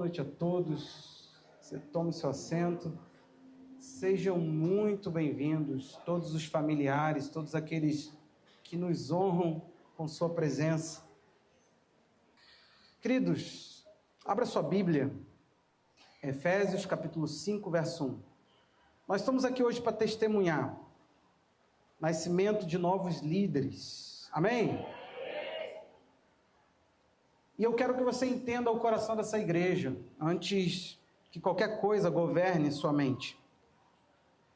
noite a todos. Você tome seu assento. Sejam muito bem-vindos, todos os familiares, todos aqueles que nos honram com sua presença. Queridos, abra sua Bíblia, Efésios capítulo 5, verso 1. Nós estamos aqui hoje para testemunhar nascimento de novos líderes. Amém? E eu quero que você entenda o coração dessa igreja, antes que qualquer coisa governe sua mente.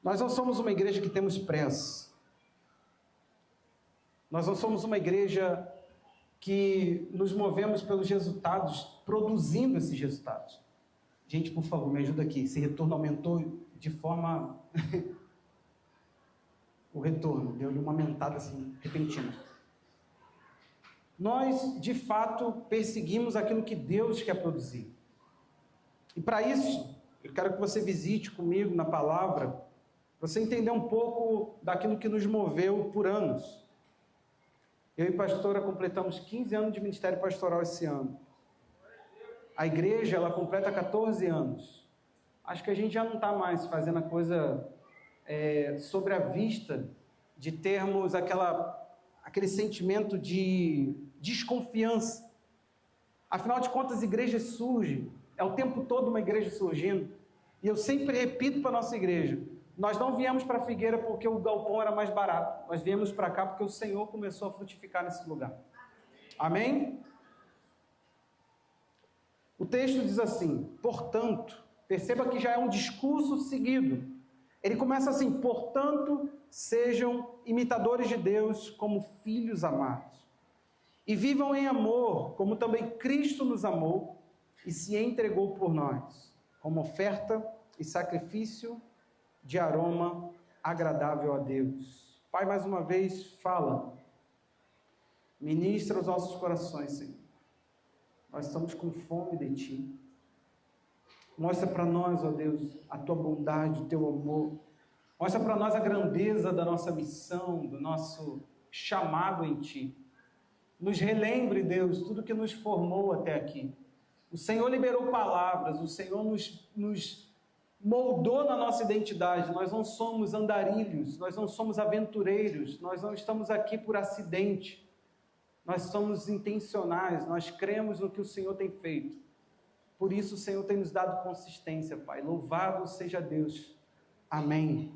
Nós não somos uma igreja que temos pressa. Nós não somos uma igreja que nos movemos pelos resultados, produzindo esses resultados. Gente, por favor, me ajuda aqui. Esse retorno aumentou de forma... o retorno, deu-lhe uma aumentada assim, repentina. Nós, de fato, perseguimos aquilo que Deus quer produzir. E para isso, eu quero que você visite comigo na palavra, você entender um pouco daquilo que nos moveu por anos. Eu e a pastora completamos 15 anos de ministério pastoral esse ano. A igreja, ela completa 14 anos. Acho que a gente já não está mais fazendo a coisa sobre a vista de termos aquele sentimento de desconfiança. Afinal de contas, igrejas surgem. É o tempo todo uma igreja surgindo. E eu sempre repito para a nossa igreja, nós não viemos para a Figueira porque o galpão era mais barato. Nós viemos para cá porque o Senhor começou a frutificar nesse lugar. Amém? O texto diz assim, portanto, perceba que já é um discurso seguido. Ele começa assim, portanto, sejam imitadores de Deus como filhos amados. E vivam em amor, como também Cristo nos amou e se entregou por nós, como oferta e sacrifício de aroma agradável a Deus. Pai, mais uma vez, fala. Ministra os nossos corações, Senhor. Nós estamos com fome de Ti. Mostra para nós, ó Deus, a Tua bondade, o Teu amor. Mostra para nós a grandeza da nossa missão, do nosso chamado em Ti. Nos relembre, Deus, tudo que nos formou até aqui. O Senhor liberou palavras, o Senhor nos moldou na nossa identidade. Nós não somos andarilhos, nós não somos aventureiros, nós não estamos aqui por acidente. Nós somos intencionais, nós cremos no que o Senhor tem feito. Por isso o Senhor tem nos dado consistência, Pai. Louvado seja Deus. Amém.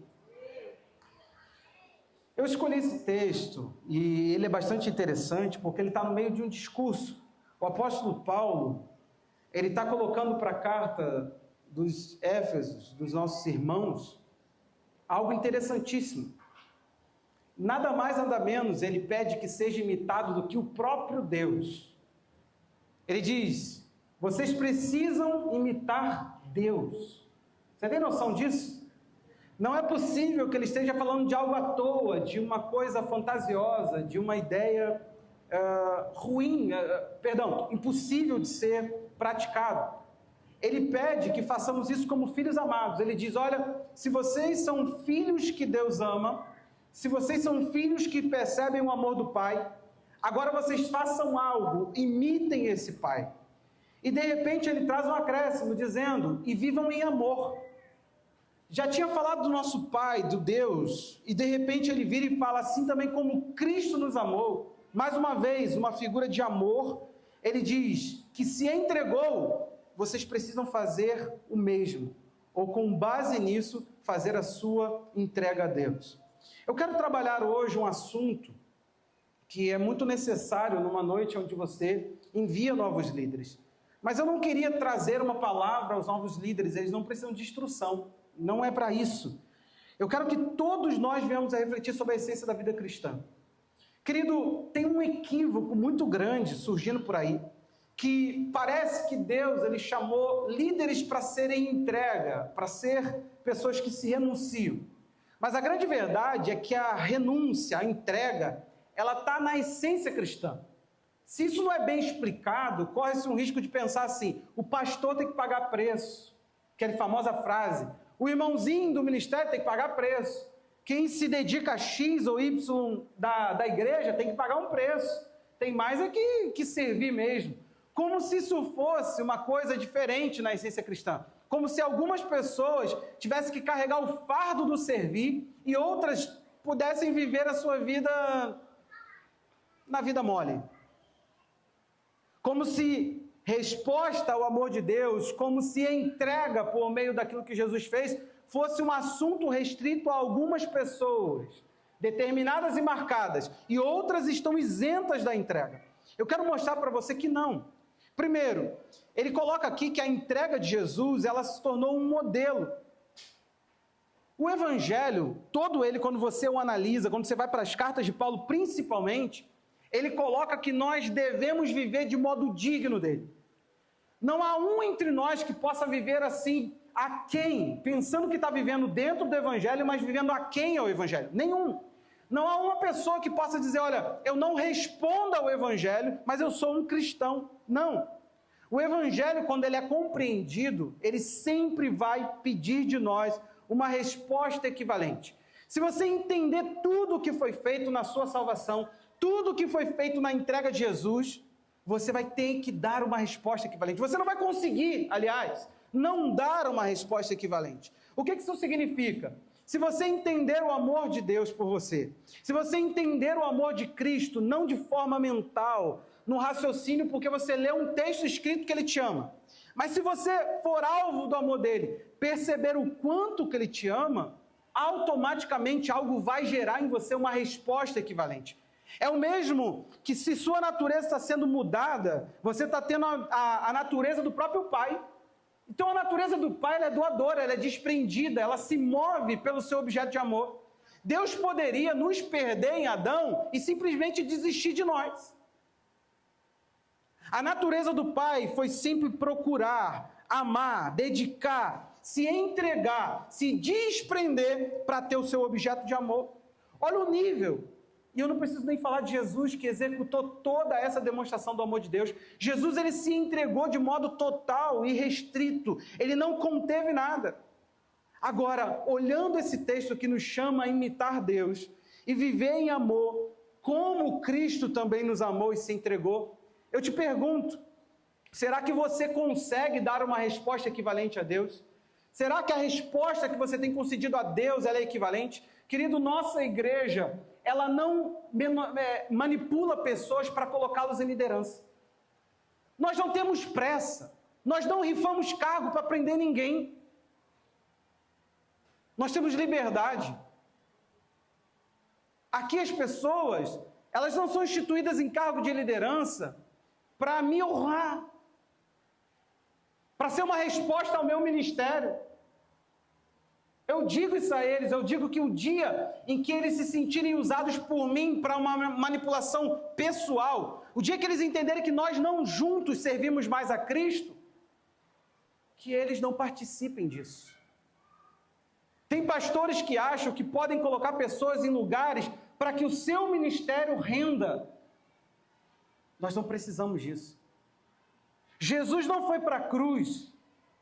Eu escolhi esse texto e ele é bastante interessante porque ele está no meio de um discurso. O apóstolo Paulo, ele está colocando para a carta dos Éfesos, dos nossos irmãos, algo interessantíssimo. Nada mais, nada menos, ele pede que seja imitado do que o próprio Deus. Ele diz, vocês precisam imitar Deus. Você tem noção disso? Não é possível que ele esteja falando de algo à toa, de uma coisa fantasiosa, de uma ideia ruim, impossível de ser praticado. Ele pede que façamos isso como filhos amados. Ele diz, olha, se vocês são filhos que Deus ama, se vocês são filhos que percebem o amor do Pai, agora vocês façam algo, imitem esse Pai. E de repente ele traz um acréscimo dizendo, e vivam em amor. Já tinha falado do nosso Pai, do Deus, e de repente ele vira e fala assim também como Cristo nos amou. Mais uma vez, uma figura de amor, ele diz que se entregou, vocês precisam fazer o mesmo, ou com base nisso, fazer a sua entrega a Deus. Eu quero trabalhar hoje um assunto que é muito necessário numa noite onde você envia novos líderes. Mas eu não queria trazer uma palavra aos novos líderes, eles não precisam de instrução. Não é para isso. Eu quero que todos nós venhamos a refletir sobre a essência da vida cristã. Querido, tem um equívoco muito grande surgindo por aí, que parece que Deus ele chamou líderes para serem entrega, para ser pessoas que se renunciam. Mas a grande verdade é que a renúncia, a entrega, ela está na essência cristã. Se isso não é bem explicado, corre-se um risco de pensar assim, o pastor tem que pagar preço, aquela famosa frase, o irmãozinho do ministério tem que pagar preço, quem se dedica a X ou Y da igreja tem que pagar um preço, tem mais é que servir mesmo. como se isso fosse uma coisa diferente na essência cristã. Como se algumas pessoas tivessem que carregar o fardo do servir e outras pudessem viver a sua vida na vida mole. Como se resposta ao amor de Deus, como se a entrega por meio daquilo que Jesus fez, fosse um assunto restrito a algumas pessoas, determinadas e marcadas, e outras estão isentas da entrega. Eu quero mostrar para você que não. Primeiro, ele coloca aqui que a entrega de Jesus, ela se tornou um modelo. O Evangelho, todo ele, quando você o analisa, quando você vai para as cartas de Paulo, principalmente, ele coloca que nós devemos viver de modo digno dele. Não há um entre nós que possa viver assim, aquém, pensando que está vivendo dentro do Evangelho, mas vivendo aquém ao Evangelho. Nenhum. Não há uma pessoa que possa dizer, olha, eu não respondo ao Evangelho, mas eu sou um cristão. Não. O Evangelho, quando ele é compreendido, ele sempre vai pedir de nós uma resposta equivalente. Se você entender tudo o que foi feito na sua salvação, tudo o que foi feito na entrega de Jesus, você vai ter que dar uma resposta equivalente. Você não vai conseguir, aliás, não dar uma resposta equivalente. O que isso significa? Se você entender o amor de Deus por você, se você entender o amor de Cristo, não de forma mental, no raciocínio, porque você lê um texto escrito que ele te ama, mas se você for alvo do amor dele, perceber o quanto que ele te ama, automaticamente algo vai gerar em você uma resposta equivalente. É o mesmo que se sua natureza está sendo mudada, você está tendo a natureza do próprio Pai. Então a natureza do Pai ela é doadora, ela é desprendida, ela se move pelo seu objeto de amor. Deus poderia nos perder em Adão e simplesmente desistir de nós. A natureza do Pai foi sempre procurar, amar, dedicar, se entregar, se desprender para ter o seu objeto de amor. Olha o nível. E eu não preciso nem falar de Jesus, que executou toda essa demonstração do amor de Deus. Jesus, ele se entregou de modo total e restrito. Ele não conteve nada. Agora, olhando esse texto que nos chama a imitar Deus e viver em amor, como Cristo também nos amou e se entregou, eu te pergunto, será que você consegue dar uma resposta equivalente a Deus? Será que a resposta que você tem concedido a Deus ela é equivalente? Querido, nossa igreja, ela não manipula pessoas para colocá-los em liderança. Nós não temos pressa. Nós não rifamos cargo para prender ninguém. Nós temos liberdade. Aqui as pessoas, elas não são instituídas em cargo de liderança para me honrar, para ser uma resposta ao meu ministério. Eu digo isso a eles, eu digo que o dia em que eles se sentirem usados por mim para uma manipulação pessoal, o dia que eles entenderem que nós não juntos servimos mais a Cristo, que eles não participem disso. Tem pastores que acham que podem colocar pessoas em lugares para que o seu ministério renda. Nós não precisamos disso. Jesus não foi para a cruz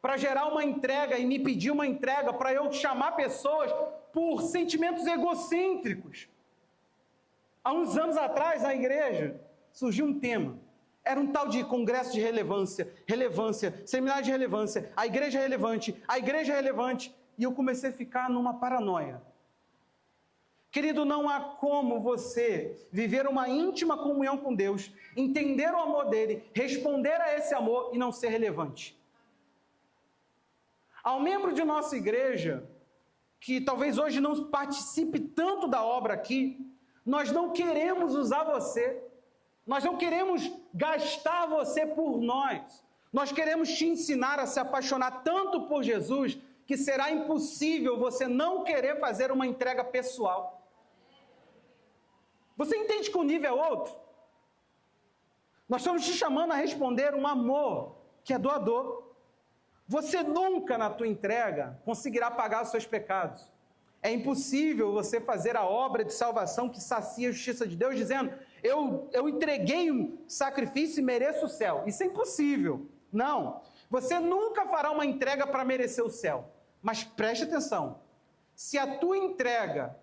para gerar uma entrega e me pedir uma entrega para eu chamar pessoas por sentimentos egocêntricos. Há uns anos atrás, na igreja, surgiu um tema. Era um tal de congresso de relevância, seminário de relevância, a igreja é relevante, e eu comecei a ficar numa paranoia. Querido, não há como você viver uma íntima comunhão com Deus, entender o amor dele, responder a esse amor e não ser relevante. Ao membro de nossa igreja, que talvez hoje não participe tanto da obra aqui, nós não queremos usar você, nós não queremos gastar você por nós, nós queremos te ensinar a se apaixonar tanto por Jesus, que será impossível você não querer fazer uma entrega pessoal. Você entende que o nível é outro? Nós estamos te chamando a responder um amor que é doador. Você nunca na tua entrega conseguirá pagar os seus pecados. É impossível você fazer a obra de salvação que sacia a justiça de Deus, dizendo, eu entreguei um sacrifício e mereço o céu. Isso é impossível. Não. Você nunca fará uma entrega para merecer o céu. Mas preste atenção. Se a tua entrega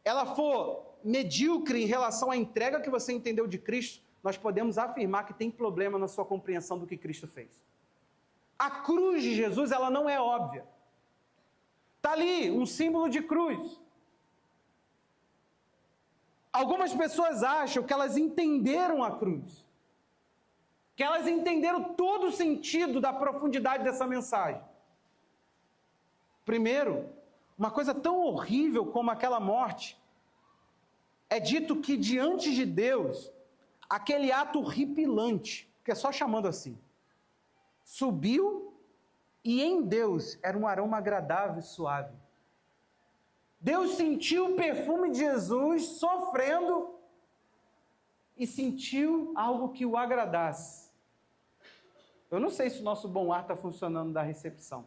ela for medíocre em relação à entrega que você entendeu de Cristo, nós podemos afirmar que tem problema na sua compreensão do que Cristo fez. A cruz de Jesus, ela não é óbvia. Está ali, um símbolo de cruz. Algumas pessoas acham que elas entenderam a cruz, que elas entenderam todo o sentido da profundidade dessa mensagem. Primeiro, uma coisa tão horrível como aquela morte, é dito que diante de Deus, aquele ato horripilante, que é só chamando assim, subiu e em Deus era um aroma agradável e suave. Deus sentiu o perfume de Jesus sofrendo e sentiu algo que o agradasse. Eu não sei se o nosso bom ar está funcionando da recepção,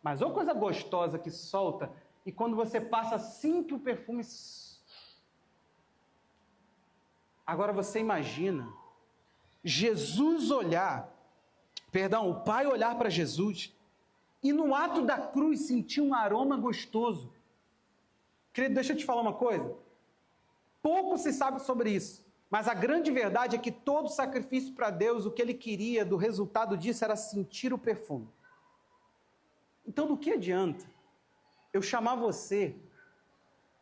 mas uma coisa gostosa que solta, e quando você passa, sinto o perfume. Agora você imagina Jesus o Pai olhar para Jesus e no ato da cruz sentir um aroma gostoso. Querido, deixa eu te falar uma coisa. Pouco se sabe sobre isso, mas a grande verdade é que todo sacrifício para Deus, o que Ele queria do resultado disso era sentir o perfume. Então, do que adianta eu chamar você,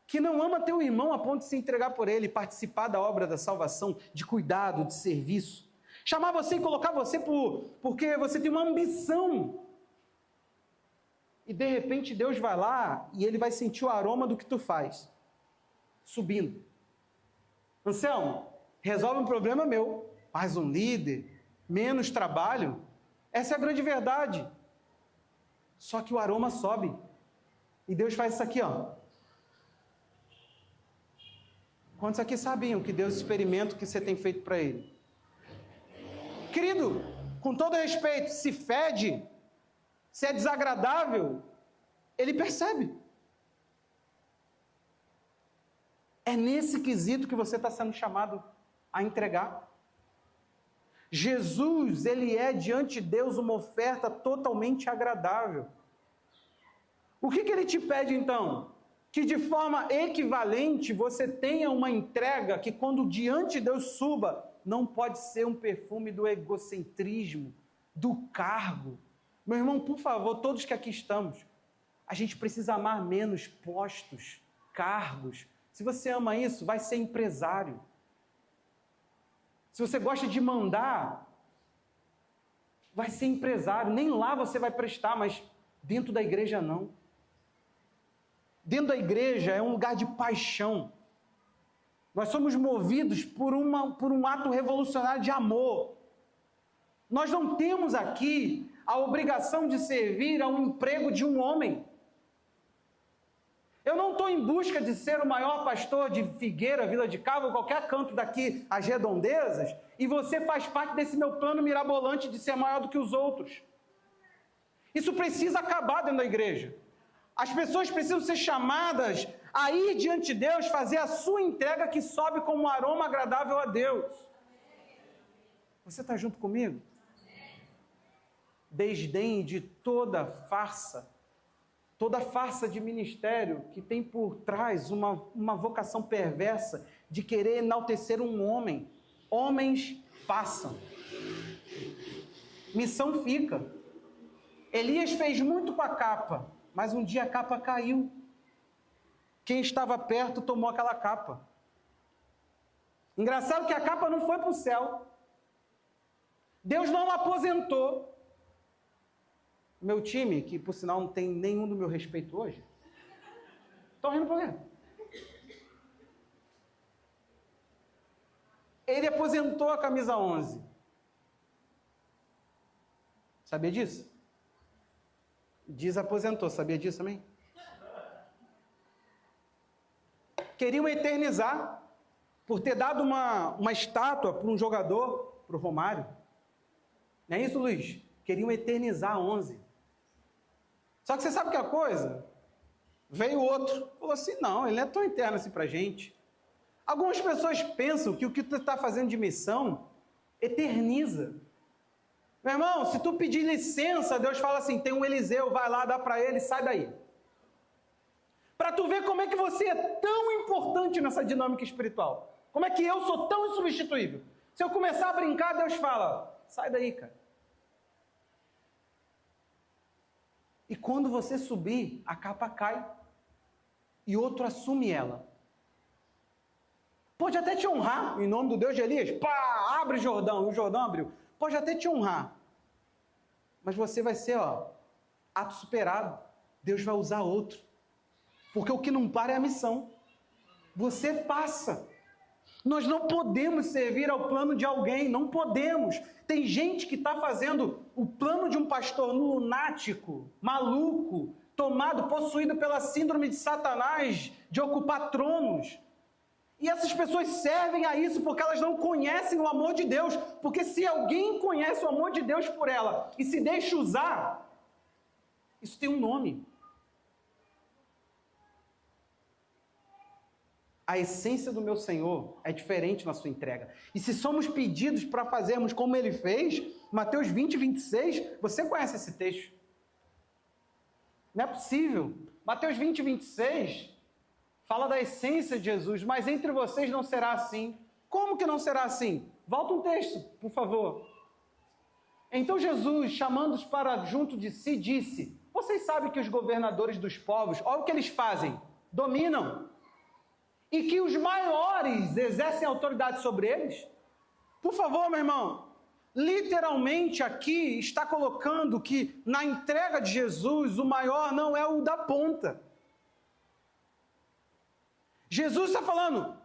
que não ama teu irmão a ponto de se entregar por ele, participar da obra da salvação, de cuidado, de serviço, chamar você e colocar você porque você tem uma ambição, e de repente Deus vai lá e Ele vai sentir o aroma do que tu faz, subindo. Anselmo, resolve um problema meu, mais um líder, menos trabalho, essa é a grande verdade. Só que o aroma sobe, e Deus faz isso aqui, ó. Quantos aqui sabiam que Deus experimenta o que você tem feito para Ele? Querido, com todo respeito, se fede, se é desagradável, Ele percebe. É nesse quesito que você está sendo chamado a entregar. Jesus, Ele é diante de Deus uma oferta totalmente agradável. O que Ele te pede então? Que de forma equivalente você tenha uma entrega que quando diante de Deus suba, não pode ser um perfume do egocentrismo, do cargo. Meu irmão, por favor, todos que aqui estamos, a gente precisa amar menos postos, cargos. Se você ama isso, vai ser empresário. Se você gosta de mandar, vai ser empresário. Nem lá você vai prestar, mas dentro da igreja não. Dentro da igreja é um lugar de paixão. Nós somos movidos por um ato revolucionário de amor. Nós não temos aqui a obrigação de servir a um emprego de um homem. Eu não estou em busca de ser o maior pastor de Figueira, Vila de Cabo, ou qualquer canto daqui, as redondezas, e você faz parte desse meu plano mirabolante de ser maior do que os outros. Isso precisa acabar dentro da igreja. As pessoas precisam ser chamadas a ir diante de Deus, fazer a sua entrega que sobe como um aroma agradável a Deus. Você está junto comigo? Desdém de toda farsa de ministério que tem por trás uma vocação perversa de querer enaltecer um homem. Homens passam. Missão fica. Elias fez muito com a capa, mas um dia a capa caiu. Quem estava perto tomou aquela capa. Engraçado que a capa não foi para o céu. Deus não a aposentou. Meu time, que por sinal não tem nenhum do meu respeito hoje, estão rindo por quê? Ele aposentou a camisa 11. Sabia disso? Desaposentou, sabia disso também? Queriam eternizar por ter dado uma estátua para um jogador, para o Romário. Não é isso, Luiz? Queriam eternizar a 11. Só que você sabe que a coisa? Veio outro, falou assim, não, ele não é tão eterno assim para a gente. Algumas pessoas pensam que o que tu está fazendo de missão eterniza. Meu irmão, se tu pedir licença, Deus fala assim, tem um Eliseu, vai lá, dá para ele, sai daí. Para tu ver como é que você é tão importante nessa dinâmica espiritual. Como é que eu sou tão insubstituível. Se eu começar a brincar, Deus fala, sai daí, cara. E quando você subir, a capa cai e outro assume ela. Pode até te honrar, em nome do Deus de Elias. Pá, abre Jordão, e o Jordão abriu. Pode até te honrar. Mas você vai ser, ato superado. Deus vai usar outro. Porque o que não para é a missão. Você passa. Nós não podemos servir ao plano de alguém, não podemos. Tem gente que está fazendo o plano de um pastor lunático, maluco, tomado, possuído pela síndrome de Satanás, de ocupar tronos. E essas pessoas servem a isso porque elas não conhecem o amor de Deus. Porque se alguém conhece o amor de Deus por ela e se deixa usar, isso tem um nome. A essência do meu Senhor é diferente na sua entrega. E se somos pedidos para fazermos como Ele fez, Mateus 20, 26, você conhece esse texto? Não é possível. Mateus 20, 26 fala da essência de Jesus, mas entre vocês não será assim. Como que não será assim? Volta um texto, por favor. Então Jesus, chamando-os para junto de si, disse, vocês sabem que os governadores dos povos, olha o que eles fazem, dominam. E que os maiores exercem autoridade sobre eles? Por favor, meu irmão, literalmente aqui está colocando que na entrega de Jesus, o maior não é o da ponta. Jesus está falando,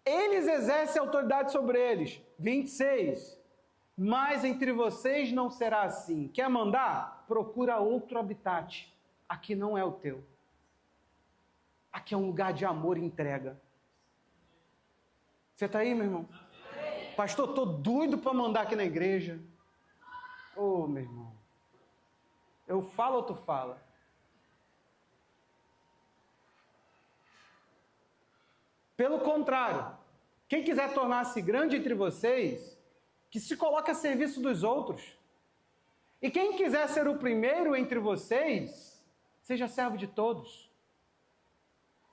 eles exercem autoridade sobre eles. 26, mas entre vocês não será assim. Quer mandar? Procura outro habitat. Aqui não é o teu. Aqui é um lugar de amor e entrega. Você está aí, meu irmão? Pastor, estou doido para mandar aqui na igreja. Ô, meu irmão. Eu falo ou tu fala? Pelo contrário, quem quiser tornar-se grande entre vocês, que se coloque a serviço dos outros. E quem quiser ser o primeiro entre vocês, seja servo de todos.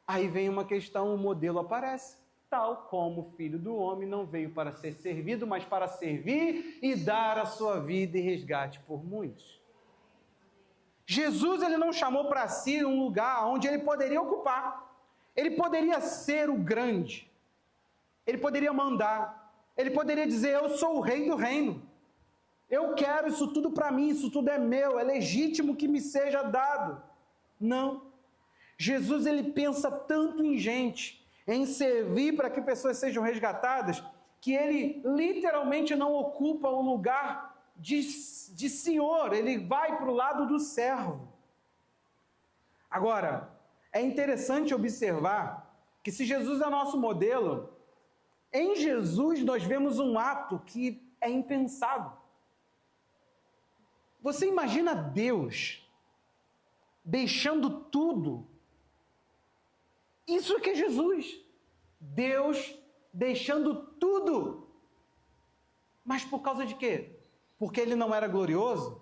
Aí vem uma questão, o modelo aparece. Tal como o Filho do Homem não veio para ser servido, mas para servir e dar a sua vida em resgate por muitos. Jesus, ele não chamou para si um lugar onde ele poderia ocupar. Ele poderia ser o grande. Ele poderia mandar. Ele poderia dizer, eu sou o rei do reino. Eu quero isso tudo para mim, isso tudo é meu, é legítimo que me seja dado. Não. Jesus, ele pensa tanto em gente, em servir para que pessoas sejam resgatadas, que ele literalmente não ocupa um lugar de senhor, ele vai para o lado do servo. Agora, é interessante observar que se Jesus é nosso modelo, em Jesus nós vemos um ato que é impensado. Você imagina Deus deixando tudo? Isso que é Jesus. Deus deixando tudo. Mas por causa de quê? Porque ele não era glorioso?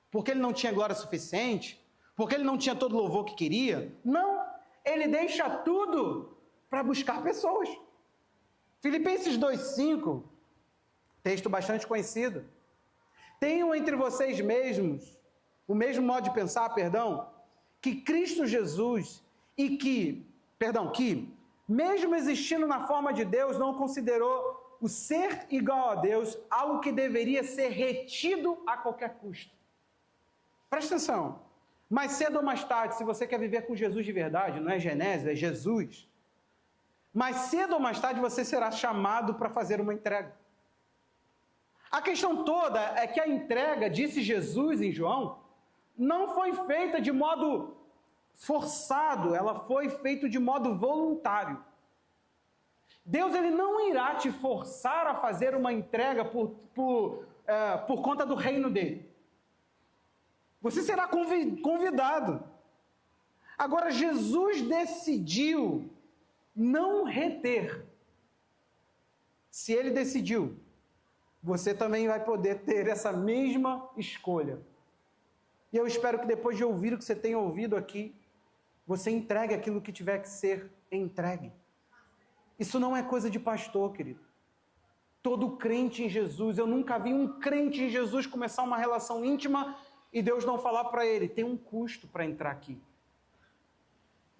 Porque ele não tinha glória suficiente? Porque ele não tinha todo o louvor que queria? Não. Ele deixa tudo para buscar pessoas. Filipenses 2,5, texto bastante conhecido. Tenham entre vocês mesmos o mesmo modo de pensar, que Cristo Jesus que, mesmo existindo na forma de Deus, não considerou o ser igual a Deus algo que deveria ser retido a qualquer custo. Presta atenção. Mais cedo ou mais tarde, se você quer viver com Jesus de verdade, não é Genésio, é Jesus. Mais cedo ou mais tarde você será chamado para fazer uma entrega. A questão toda é que a entrega, disse Jesus em João, não foi feita de modo forçado, ela foi feita de modo voluntário. Deus, ele não irá te forçar a fazer uma entrega por conta do reino dele. Você será convidado. Agora, Jesus decidiu não reter. Se ele decidiu, você também vai poder ter essa mesma escolha. E eu espero que depois de ouvir o que você tem ouvido aqui, você entregue aquilo que tiver que ser entregue. Isso não é coisa de pastor, querido. Todo crente em Jesus, eu nunca vi um crente em Jesus começar uma relação íntima e Deus não falar para ele, tem um custo para entrar aqui.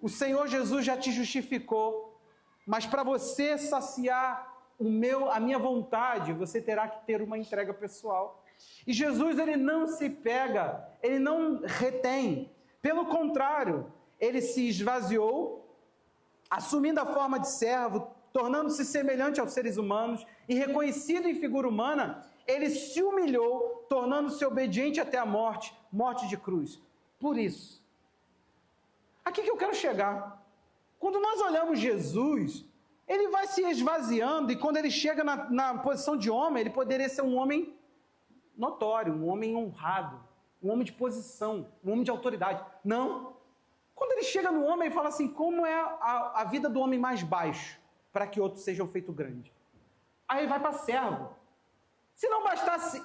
O Senhor Jesus já te justificou, mas para você saciar a minha vontade, você terá que ter uma entrega pessoal. E Jesus, ele não se pega, ele não retém. Pelo contrário, ele se esvaziou, assumindo a forma de servo, tornando-se semelhante aos seres humanos e reconhecido em figura humana, ele se humilhou, tornando-se obediente até a morte, morte de cruz. Por isso, aqui que eu quero chegar. Quando nós olhamos Jesus, ele vai se esvaziando e quando ele chega na posição de homem, ele poderia ser um homem notório, um homem honrado, um homem de posição, um homem de autoridade. Não. Quando ele chega no homem, ele fala assim, como é a vida do homem mais baixo, para que outros sejam feitos grandes. Aí ele vai para servo. Se não bastasse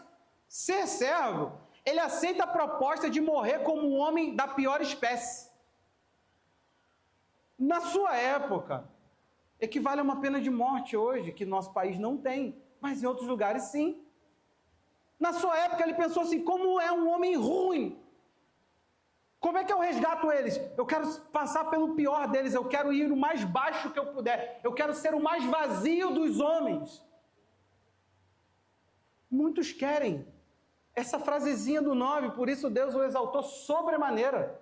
ser servo, ele aceita a proposta de morrer como um homem da pior espécie. Na sua época, equivale a uma pena de morte hoje, que nosso país não tem, mas em outros lugares sim. Na sua época ele pensou assim, como é um homem ruim? Como é que eu resgato eles? Eu quero passar pelo pior deles, eu quero ir o mais baixo que eu puder, eu quero ser o mais vazio dos homens. Muitos querem essa frasezinha do 9, por isso Deus o exaltou sobremaneira.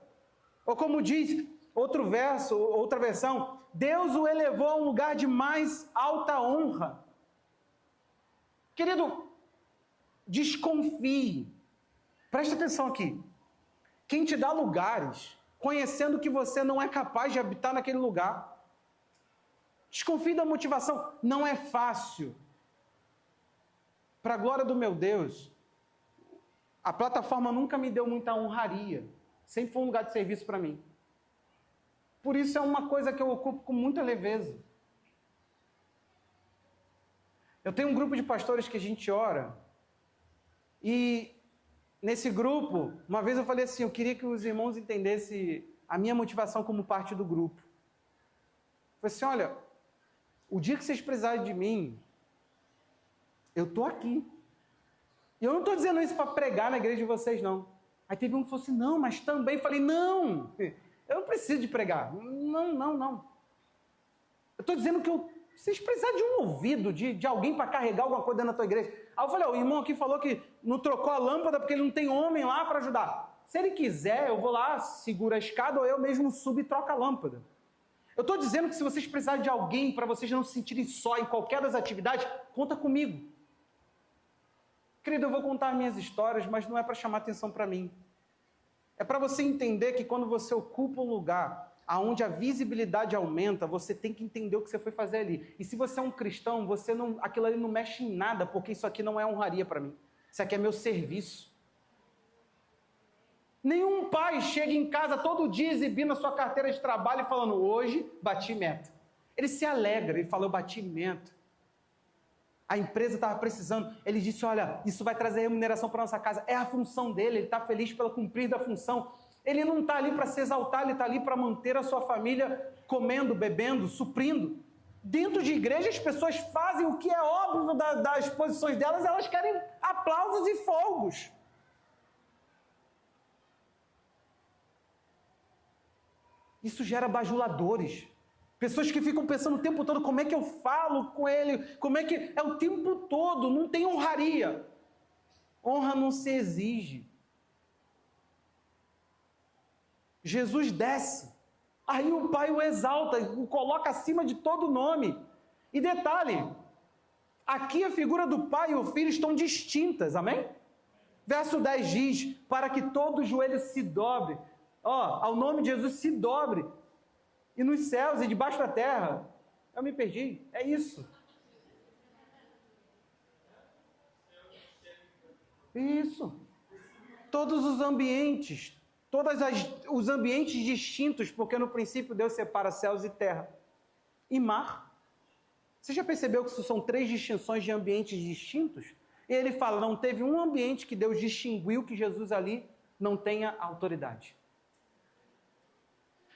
Ou como diz outro verso, outra versão, Deus o elevou a um lugar de mais alta honra. Querido, desconfie. Preste atenção aqui. Quem te dá lugares, conhecendo que você não é capaz de habitar naquele lugar, desconfie da motivação. Não é fácil. Para a glória do meu Deus, a plataforma nunca me deu muita honraria. Sempre foi um lugar de serviço para mim. Por isso é uma coisa que eu ocupo com muita leveza. Eu tenho um grupo de pastores que a gente ora. E nesse grupo, uma vez eu falei assim, eu queria que os irmãos entendessem a minha motivação como parte do grupo. Eu falei assim, olha, o dia que vocês precisarem de mim, eu estou aqui. E eu não estou dizendo isso para pregar na igreja de vocês, não. Aí teve um que falou assim, não, mas também. Falei, não, eu não preciso de pregar. Não. Eu estou dizendo que vocês precisam de um ouvido, de alguém para carregar alguma coisa dentro da tua igreja. Aí eu falei, o irmão aqui falou que não trocou a lâmpada porque ele não tem homem lá para ajudar. Se ele quiser, eu vou lá, seguro a escada ou eu mesmo subo e troco a lâmpada. Eu estou dizendo que se vocês precisarem de alguém para vocês não se sentirem só em qualquer das atividades, conta comigo. Querido, eu vou contar minhas histórias, mas não é para chamar atenção para mim. É para você entender que quando você ocupa um lugar onde a visibilidade aumenta, você tem que entender o que você foi fazer ali. E se você é um cristão, aquilo ali não mexe em nada, porque isso aqui não é honraria para mim. Isso aqui é meu serviço. Nenhum pai chega em casa todo dia exibindo a sua carteira de trabalho e falando, hoje bati meta. Ele se alegra, ele fala, eu bati meta. A empresa estava precisando, ele disse, olha, isso vai trazer remuneração para a nossa casa. É a função dele, ele está feliz pelo cumprir da função. Ele não está ali para se exaltar, ele está ali para manter a sua família comendo, bebendo, suprindo. Dentro de igreja, as pessoas fazem o que é óbvio das posições delas, elas querem aplausos e fogos. Isso gera bajuladores. Pessoas que ficam pensando o tempo todo, como é que eu falo com ele? Como é que... É o tempo todo, não tem honraria. Honra não se exige. Jesus desce. Aí o Pai o exalta, o coloca acima de todo nome. E detalhe, aqui a figura do Pai e o Filho estão distintas, amém? Verso 10 diz, para que todo joelho se dobre. Ao nome de Jesus se dobre. E nos céus e debaixo da terra. Eu me perdi. É isso. Isso. Todos os ambientes. Os ambientes distintos, porque no princípio Deus separa céus e terra. E mar. Você já percebeu que isso são 3 distinções de ambientes distintos? E ele fala, não teve um ambiente que Deus distinguiu que Jesus ali não tenha autoridade.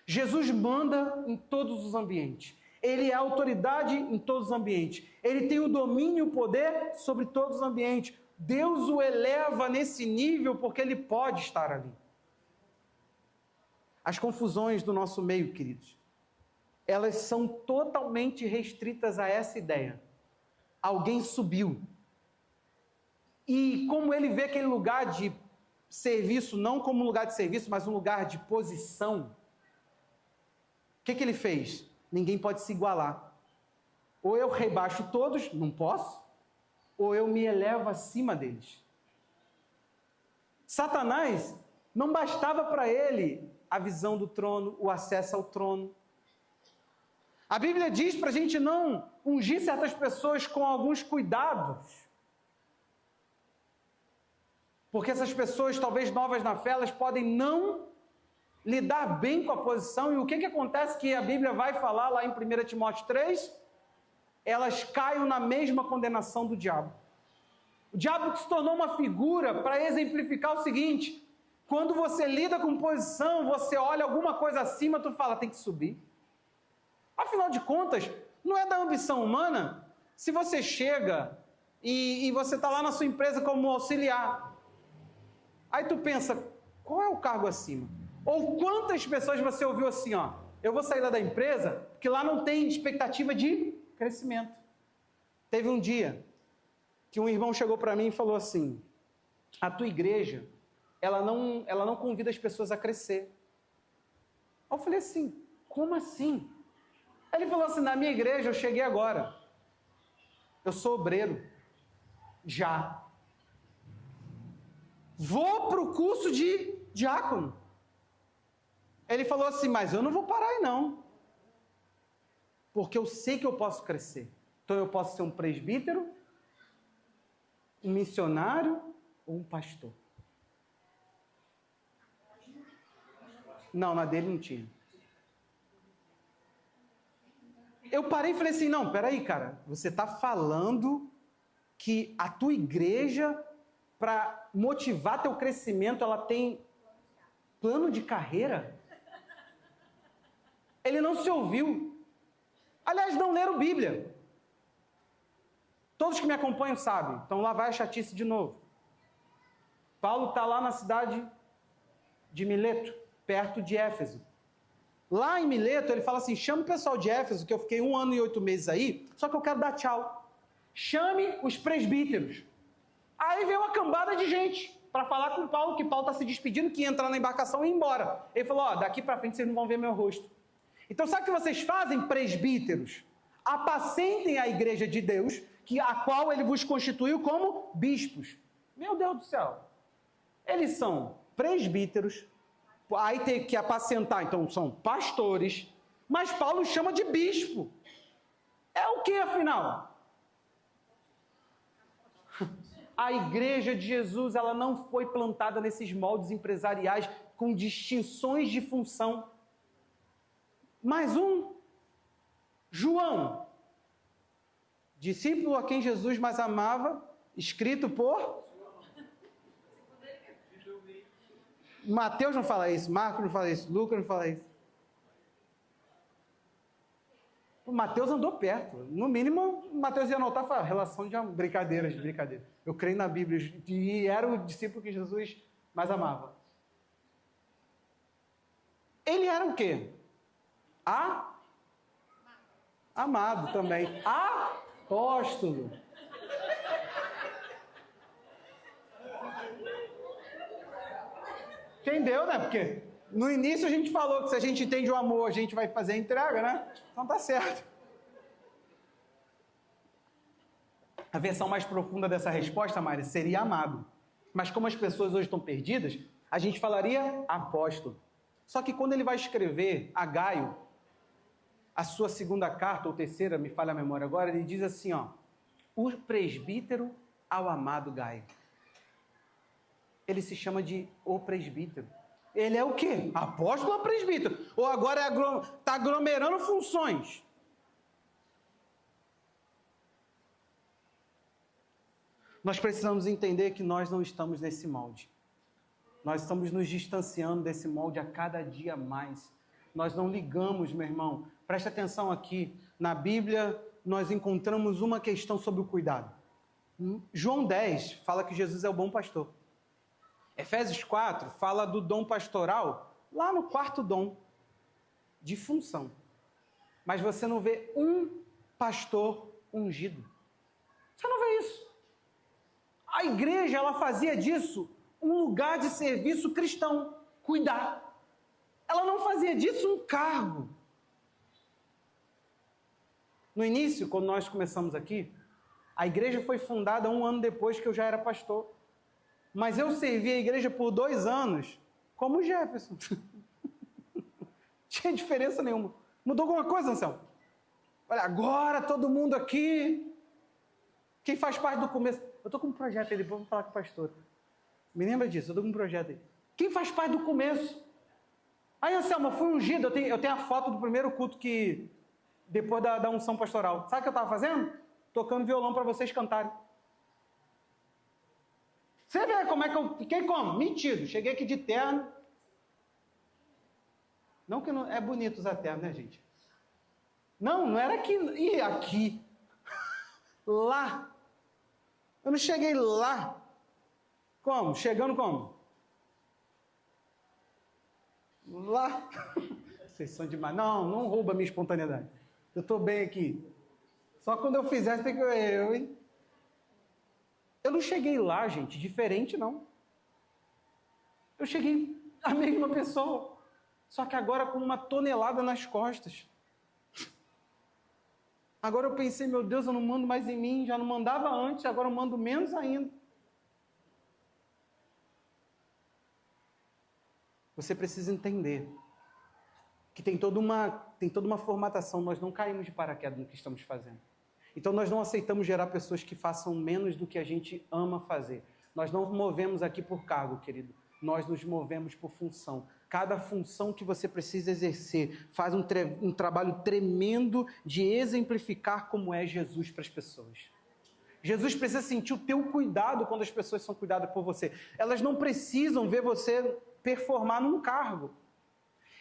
Jesus manda em todos os ambientes. Ele é autoridade em todos os ambientes. Ele tem o domínio e o poder sobre todos os ambientes. Deus o eleva nesse nível porque ele pode estar ali. As confusões do nosso meio, queridos, elas são totalmente restritas a essa ideia. Alguém subiu. E como ele vê aquele lugar de serviço, não como um lugar de serviço, mas um lugar de posição, o que ele fez? Ninguém pode se igualar. Ou eu rebaixo todos, não posso, ou eu me elevo acima deles. Satanás, não bastava para ele a visão do trono, o acesso ao trono. A Bíblia diz para a gente não ungir certas pessoas com alguns cuidados. Porque essas pessoas, talvez novas na fé, elas podem não lidar bem com a posição. E o que acontece que a Bíblia vai falar lá em 1 Timóteo 3? Elas caem na mesma condenação do diabo. O diabo se tornou uma figura para exemplificar o seguinte: quando você lida com posição, você olha alguma coisa acima, tu fala, tem que subir. Afinal de contas, não é da ambição humana? Se você chega e você está lá na sua empresa como auxiliar, aí tu pensa, qual é o cargo acima? Ou quantas pessoas você ouviu assim, ó, eu vou sair lá da empresa, porque lá não tem expectativa de crescimento. Teve um dia que um irmão chegou para mim e falou assim, a tua igreja, ela não convida as pessoas a crescer. Eu falei assim, como assim? Ele falou assim, na minha igreja eu cheguei agora, eu sou obreiro, já. Vou para o curso de diácono. Ele falou assim, mas eu não vou parar aí não, porque eu sei que eu posso crescer. Então eu posso ser um presbítero, um missionário ou um pastor. Não, na dele não tinha. Eu parei e falei assim, não, peraí, cara, você está falando que a tua igreja, para motivar teu crescimento, ela tem plano de carreira? Ele não se ouviu. Aliás, não leram Bíblia. Todos que me acompanham sabem. Então lá vai a chatice de novo. Paulo está lá na cidade de Mileto, perto de Éfeso. Lá em Mileto, ele fala assim, chama o pessoal de Éfeso, que eu fiquei 1 ano e 8 meses aí, só que eu quero dar tchau. Chame os presbíteros. Aí veio uma cambada de gente para falar com Paulo, que Paulo está se despedindo, que ia entrar na embarcação e ir embora. Ele falou, ó, daqui para frente vocês não vão ver meu rosto. Então sabe o que vocês fazem, presbíteros? Apacentem a igreja de Deus, a qual ele vos constituiu como bispos. Meu Deus do céu. Eles são presbíteros, aí tem que apacentar, então são pastores, mas Paulo chama de bispo. É o que afinal? A igreja de Jesus, ela não foi plantada nesses moldes empresariais com distinções de função. Mais um, João, discípulo a quem Jesus mais amava, escrito por... Mateus não fala isso, Marcos não fala isso, Lucas não fala isso. O Mateus andou perto. No mínimo, Mateus ia anotar e falar, relação de brincadeira. Eu creio na Bíblia e era o discípulo que Jesus mais amava. Ele era o quê? Amado também. Apóstolo. Entendeu, né? Porque no início a gente falou que se a gente entende o amor, a gente vai fazer a entrega, né? Então tá certo. A versão mais profunda dessa resposta, Mari, seria amado. Mas como as pessoas hoje estão perdidas, a gente falaria apóstolo. Só que quando ele vai escrever a Gaio, a sua segunda carta, ou terceira, me falha a memória agora, ele diz assim, ó, o presbítero ao amado Gaio. Ele se chama de o presbítero. Ele é o quê? Apóstolo ou presbítero? Ou agora está aglomerando funções? Nós precisamos entender que nós não estamos nesse molde. Nós estamos nos distanciando desse molde a cada dia mais. nós não ligamos, meu irmão. Preste atenção aqui. Na Bíblia, nós encontramos uma questão sobre o cuidado. João 10 fala que Jesus é o bom pastor. Efésios 4 fala do dom pastoral, lá no quarto dom, de função. Mas você não vê um pastor ungido. Você não vê isso. A igreja, ela fazia disso um lugar de serviço cristão, cuidar. Ela não fazia disso um cargo. No início, quando nós começamos aqui, a igreja foi fundada 1 ano depois que eu já era pastor. Mas eu servi a igreja por 2 anos como Jefferson. Tinha diferença nenhuma. Mudou alguma coisa, Anselmo? Olha, agora todo mundo aqui, quem faz parte do começo... Eu estou com um projeto aí, depois vou falar com o pastor. Me lembra disso, eu estou com um projeto aí. Quem faz parte do começo? Aí, Anselmo, eu fui ungido, eu tenho a foto do primeiro culto que... Depois da unção pastoral. Sabe o que eu estava fazendo? Tocando violão para vocês cantarem. Você vê como é que eu fiquei como? Mentido. Cheguei aqui de terno. Não que não... É bonito usar terno, né, gente? Não era aqui. E aqui. Lá. Eu não cheguei lá. Como? Chegando como? Lá. Vocês são demais. Não rouba a minha espontaneidade. Eu estou bem aqui. Só quando eu fizer, tem que eu, hein? Eu não cheguei lá, gente, diferente, não. Eu cheguei a mesma pessoa, só que agora com uma tonelada nas costas. Agora eu pensei, meu Deus, eu não mando mais em mim, já não mandava antes, agora eu mando menos ainda. Você precisa entender que tem toda uma formatação, nós não caímos de paraquedas no que estamos fazendo. Então nós não aceitamos gerar pessoas que façam menos do que a gente ama fazer. Nós não movemos aqui por cargo, querido. Nós nos movemos por função. Cada função que você precisa exercer faz um trabalho tremendo de exemplificar como é Jesus para as pessoas. Jesus precisa sentir o teu cuidado quando as pessoas são cuidadas por você. Elas não precisam ver você performar num cargo.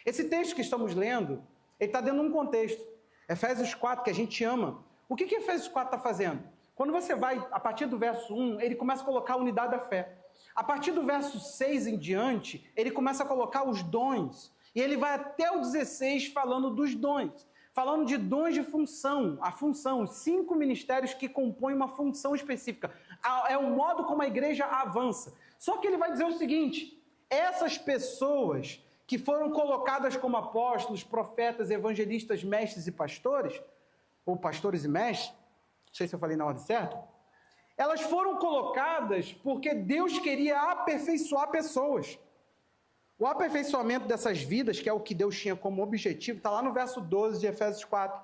Esse texto que estamos lendo, ele está dentro de um contexto. Efésios 4, que a gente ama. O que Efésios 4 está fazendo? Quando você vai, a partir do verso 1, ele começa a colocar a unidade da fé. A partir do verso 6 em diante, ele começa a colocar os dons. E ele vai até o 16 falando dos dons. Falando de dons de função. A função, os 5 ministérios que compõem uma função específica. É o modo como a igreja avança. Só que ele vai dizer o seguinte: essas pessoas que foram colocadas como apóstolos, profetas, evangelistas, mestres e pastores, ou pastores e mestres, não sei se eu falei na ordem certa, elas foram colocadas porque Deus queria aperfeiçoar pessoas. O aperfeiçoamento dessas vidas, que é o que Deus tinha como objetivo, está lá no verso 12 de Efésios 4.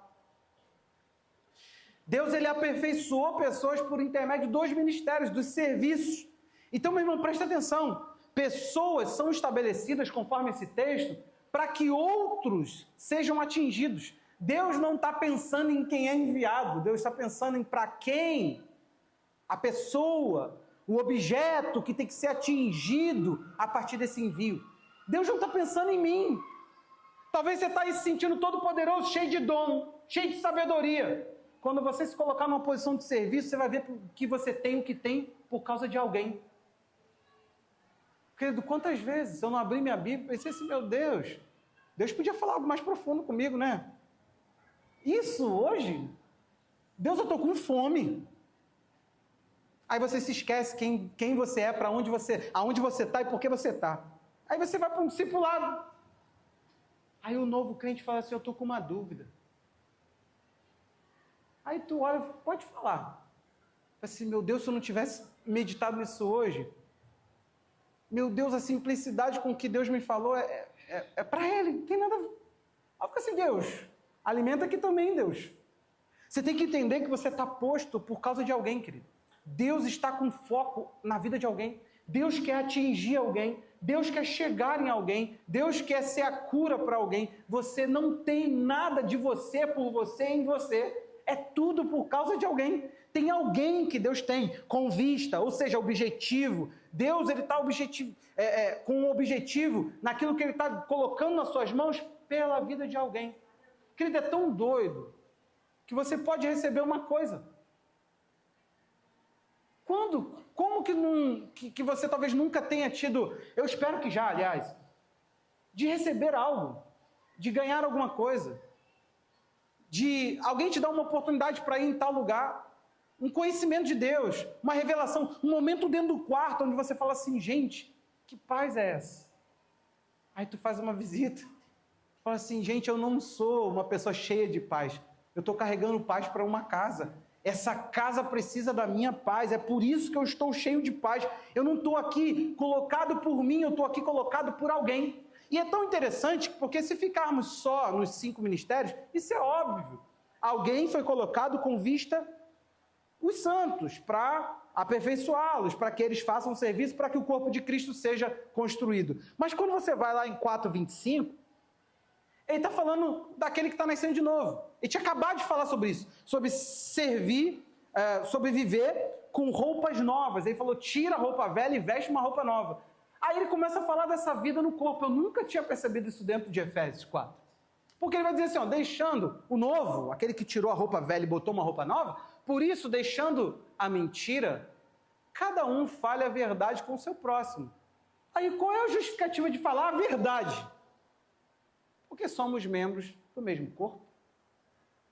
Deus, ele aperfeiçoou pessoas por intermédio dos ministérios, dos serviços. Então, meu irmão, presta atenção. Pessoas são estabelecidas, conforme esse texto, para que outros sejam atingidos. Deus não está pensando em quem é enviado, Deus está pensando em para quem a pessoa, o objeto que tem que ser atingido a partir desse envio. Deus não está pensando em mim. Talvez você está aí se sentindo todo poderoso, cheio de dom, cheio de sabedoria. Quando você se colocar numa posição de serviço, você vai ver que você tem o que tem por causa de alguém. Querido, quantas vezes eu não abri minha Bíblia e pensei assim, meu Deus, Deus podia falar algo mais profundo comigo, né? Isso hoje, Deus, eu estou com fome. Aí você se esquece quem você é, para onde você, aonde você está e por que você está. Aí você vai para um discipulado. Aí o novo crente fala assim, eu estou com uma dúvida. Aí tu olha, pode falar. Assim, meu Deus, se eu não tivesse meditado nisso hoje, meu Deus, a simplicidade com que Deus me falou é para Ele, não tem nada a ver. Aí fica assim, Deus, alimenta aqui também, Deus. Você tem que entender que você está posto por causa de alguém, querido. Deus está com foco na vida de alguém. Deus quer atingir alguém. Deus quer chegar em alguém. Deus quer ser a cura para alguém. Você não tem nada de você por você em você. É tudo por causa de alguém. Tem alguém que Deus tem com vista, ou seja, objetivo. Deus, ele está com um objetivo naquilo que ele está colocando nas suas mãos pela vida de alguém. Querido, é tão doido que você pode receber uma coisa. Como que você talvez nunca tenha tido, eu espero que já, aliás, de receber algo, de ganhar alguma coisa, de alguém te dar uma oportunidade para ir em tal lugar, um conhecimento de Deus, uma revelação, um momento dentro do quarto onde você fala assim, gente, que paz é essa? Aí tu faz uma visita, fala assim, gente, eu não sou uma pessoa cheia de paz, eu estou carregando paz para uma casa. Essa casa precisa da minha paz, é por isso que eu estou cheio de paz. Eu não estou aqui colocado por mim, eu estou aqui colocado por alguém. E é tão interessante, porque se ficarmos só nos 5 ministérios, isso é óbvio. Alguém foi colocado com vista os santos, para aperfeiçoá-los, para que eles façam o serviço, para que o corpo de Cristo seja construído. Mas quando você vai lá em 4:25, ele está falando daquele que está nascendo de novo. Ele tinha acabado de falar sobre isso, sobre servir, sobre viver com roupas novas. Ele falou, tira a roupa velha e veste uma roupa nova. Aí ele começa a falar dessa vida no corpo. Eu nunca tinha percebido isso dentro de Efésios 4. Porque ele vai dizer assim, ó, deixando o novo, aquele que tirou a roupa velha e botou uma roupa nova, por isso, deixando a mentira, cada um fale a verdade com o seu próximo. Aí qual é a justificativa de falar a verdade? Porque somos membros do mesmo corpo.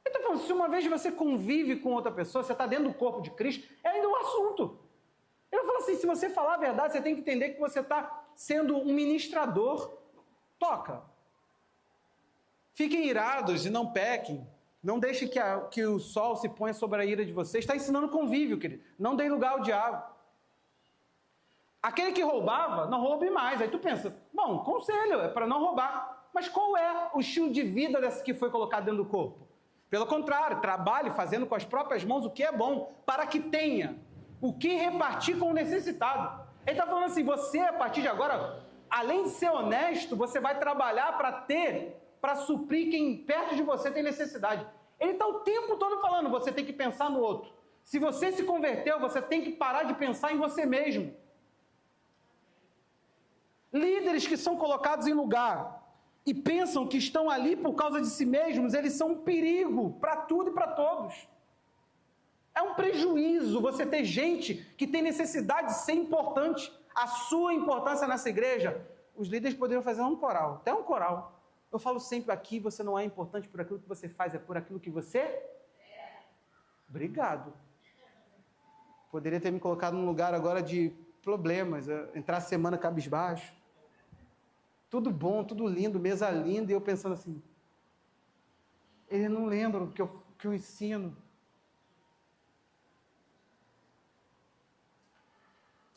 Ele está falando, se uma vez você convive com outra pessoa, você está dentro do corpo de Cristo, é ainda um assunto. Ele fala assim, se você falar a verdade, você tem que entender que você está sendo um ministrador. Toca. Fiquem irados e não pequem. Não deixe que o sol se ponha sobre a ira de vocês. Está ensinando convívio, querido. Não dê lugar ao diabo. Aquele que roubava, não roube mais. Aí tu pensa, bom, conselho, é para não roubar. Mas qual é o estilo de vida desse que foi colocado dentro do corpo? Pelo contrário, trabalhe fazendo com as próprias mãos o que é bom, para que tenha o que repartir com o necessitado. Ele está falando assim, você, a partir de agora, além de ser honesto, você vai trabalhar para suprir quem perto de você tem necessidade. Ele está o tempo todo falando, você tem que pensar no outro. Se você se converteu, você tem que parar de pensar em você mesmo. Líderes que são colocados em lugar e pensam que estão ali por causa de si mesmos, eles são um perigo para tudo e para todos. É um prejuízo você ter gente que tem necessidade de ser importante. A sua importância nessa igreja, os líderes poderiam fazer um coral, até um coral. Eu falo sempre aqui, você não é importante por aquilo que você faz, é por aquilo que você é. Obrigado. Poderia ter me colocado num lugar agora de problemas, entrar a semana cabisbaixo. Tudo bom, tudo lindo, mesa linda, e eu pensando assim, eles não lembram que eu ensino.